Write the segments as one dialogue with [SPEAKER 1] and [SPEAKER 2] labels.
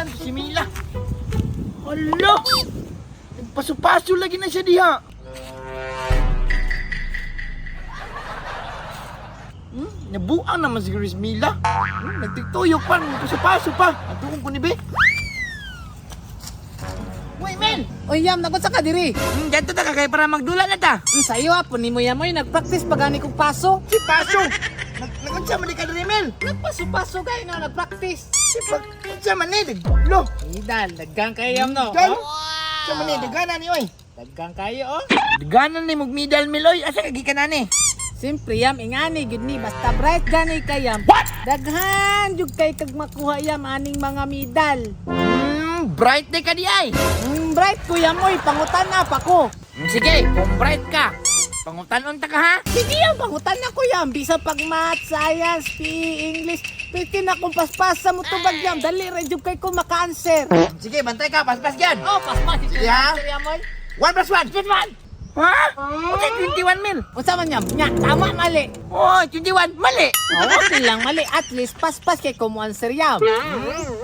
[SPEAKER 1] Saan si Mila? Hala! Nagpaso-paso lagi na siya diha. Nabuang naman si Chris Mila. Nagtituyok pa, nagpaso-paso pa. Nagtukong ko ni Be. Uy, Mel!
[SPEAKER 2] Oy, Yam, nagot sa ka diri.
[SPEAKER 1] Ganto ta kay para magdula na ta.
[SPEAKER 2] Sayo po ni mo Yam, oy, nagpractice pagani kong paso.
[SPEAKER 1] Si Paso! Nagkatsa man ni ka rin, Mel.
[SPEAKER 2] Nagpaso-paso kayo na, nagpractice.
[SPEAKER 1] Si Pagkatsa man ni, lo.
[SPEAKER 2] Idal, daggang kayo Yam, no?
[SPEAKER 1] Dal!
[SPEAKER 2] Oh?
[SPEAKER 1] Sa man ni, dagana ni, oy.
[SPEAKER 2] Daggang kayo, oh.
[SPEAKER 1] Dagana ni, magmidal, Mel, oy. Asa kagi ka na ni?
[SPEAKER 2] Siyempre Yam, ingani, gud ni, basta bright gani kay Yam. Daghan, jud kay kag makuha Yam, aning mga medal.
[SPEAKER 1] Bright day ka di ay.
[SPEAKER 2] Bright ko Yam, oy, pangutan na pa ko.
[SPEAKER 1] Sige, kung bright ka, pangutanon ta ka ha?
[SPEAKER 2] Sige Yam, pangutan na ko Yam, bisa pag math, science, PE, English. Pwede na kung paspasa mo tubag Yam, dali, redyog kay ko maka-answer.
[SPEAKER 1] Sige, bantay ka, paspas yan.
[SPEAKER 2] Oh, paspas,
[SPEAKER 1] Yeah.
[SPEAKER 2] Yam, oy.
[SPEAKER 1] 1 plus 1. 1. Ha? Okay, 21 mil.
[SPEAKER 2] Unsa man Yam? Nya, tama mali.
[SPEAKER 1] Oh, 21. Mali.
[SPEAKER 2] Oh, okay lang mali. At least paspas kay ko mo answer Yam.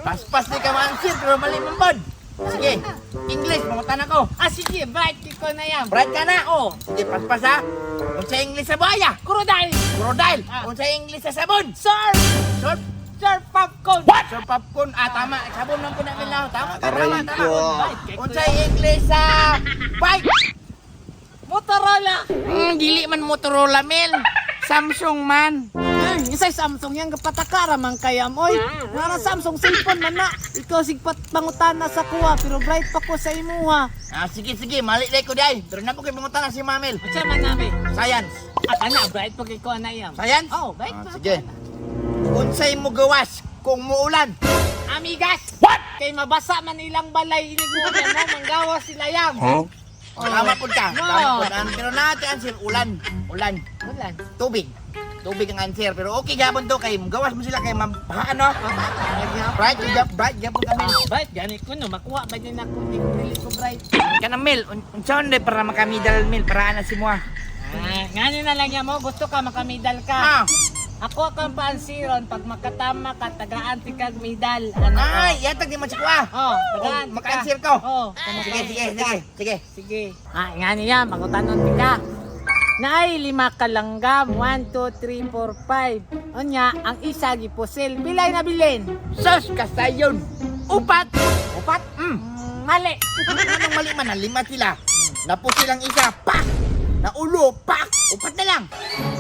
[SPEAKER 1] Paspas di ka ma-answer, pero mali mo pod. Sige, English, mangutan ako.
[SPEAKER 2] Ah, sige, bright ko na Yam.
[SPEAKER 1] Bright ka na, oh. Sige, paspas ha. Kung sa English sa buhaya.
[SPEAKER 2] Crocodile.
[SPEAKER 1] Crocodile.
[SPEAKER 2] Ah.
[SPEAKER 1] Kung sa English sa sabon.
[SPEAKER 2] Sir.
[SPEAKER 1] Sir,
[SPEAKER 2] Sir popcorn.
[SPEAKER 1] Sir popcorn. Ah, tama. Sabon lang po namin lang. Tama, tama, tama.
[SPEAKER 2] Bright kay
[SPEAKER 1] Kung
[SPEAKER 2] ko
[SPEAKER 1] sa
[SPEAKER 2] Yam.
[SPEAKER 1] English sa bike.
[SPEAKER 2] Motorola.
[SPEAKER 1] Dili man Motorola, Mel. Samsung man.
[SPEAKER 2] Isay Samsung yan kapatakara man kaya mo. Oy, nga Samsung cellphone man na. Ikaw sigpat pangutana sa kuha pero bright pa ko sa imuha.
[SPEAKER 1] Ah, sige, sige. Mali day ko day. Pero na po kayo pangutan si Mamel.
[SPEAKER 2] Unsa man nami?
[SPEAKER 1] Science.
[SPEAKER 2] At ana bright pa kay ko na Yam.
[SPEAKER 1] Science?
[SPEAKER 2] Oh, bright pa.
[SPEAKER 1] Sige. Unsay mo gawas kung muulan?
[SPEAKER 2] Amigas. What? Kay mabasa man ilang balay inig mo manggawas sila Yam.
[SPEAKER 1] Tama po ka.
[SPEAKER 2] No.
[SPEAKER 1] Tama po. Pero natin answer, ulan. Ulan.
[SPEAKER 2] Ulan.
[SPEAKER 1] Tubig. Tubig ang answer. Pero okay gabon to kay gawas mo sila kay mapahan no? Bright, bright gabon kami.
[SPEAKER 2] Bright gani ko no makuha ba din ako ni release ko bright.
[SPEAKER 1] Kanang Mel, unsaon day para makamidal Mel para ana si mo.
[SPEAKER 2] Ngani na lang Yam mo gusto ka makamedal ka.
[SPEAKER 1] Ah.
[SPEAKER 2] Ako kang paansiron pag makatama ka tagaan ti kag medal. Ano?
[SPEAKER 1] Ay, yatag di man si kuha.
[SPEAKER 2] Oh, tagaan.
[SPEAKER 1] Maka-answer ko.
[SPEAKER 2] Oh,
[SPEAKER 1] Sige, sige, sige. Sige.
[SPEAKER 2] Sige. Ah, nga niya, magutanon ti ka. Naay 5 kalanggam, 1, 2, 3, 4, 5. Onya, ang isa gipusil. Pilay na bilin.
[SPEAKER 1] Sus, kasayon. Upat.
[SPEAKER 2] Upat? Mali.
[SPEAKER 1] Anong mali man? 5 sila. Napo silang isa. Pak! Naulo. Pak! Upat na lang.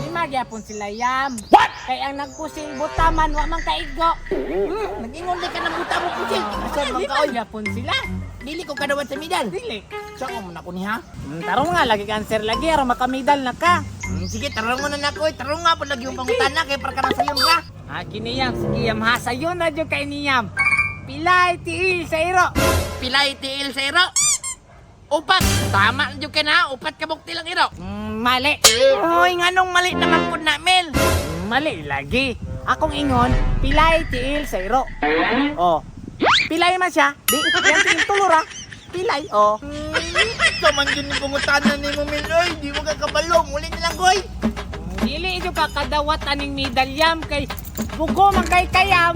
[SPEAKER 2] Lima gyapon sila Yam.
[SPEAKER 1] What?
[SPEAKER 2] Kay ang nagpusil butaman wa man kaigo.
[SPEAKER 1] Nag-ingon ka ng buta mo pusil. Kasan man
[SPEAKER 2] Lima
[SPEAKER 1] ka oy.
[SPEAKER 2] gyapon sila.
[SPEAKER 1] Dili ko kadawat sa medal.
[SPEAKER 2] Dili.
[SPEAKER 1] Saan mo na ko niha?
[SPEAKER 2] Tarong nga lagi ka answer lagi aron makamedal na ka.
[SPEAKER 1] Sige, tarong mo na nako. Tarong nga po lagi yung pangutana kay para ka nang sayon ka.
[SPEAKER 2] Ah, kini Yam, sige Yam ha sayon na jud kay ni Yam. Pilay tiil sa iro.
[SPEAKER 1] Pilay tiil sa iro. Upat. Tama na ka na. Upat ka bukti lang iro.
[SPEAKER 2] Mali.
[SPEAKER 1] Oy, nganong mali naman po na, Mel?
[SPEAKER 2] Mali lagi. Akong ingon, pilay tiil sa iro. Oh. Pilay man siya. Di, yan tiil tulura. Pilay, oh.
[SPEAKER 1] Ito man yun yung pangutana ni mo, Mel. Oy, di mo kakabalo. Muli nilang, koy.
[SPEAKER 2] Dili ito ka kadawat aning medalyam kay bugo man kay kayam.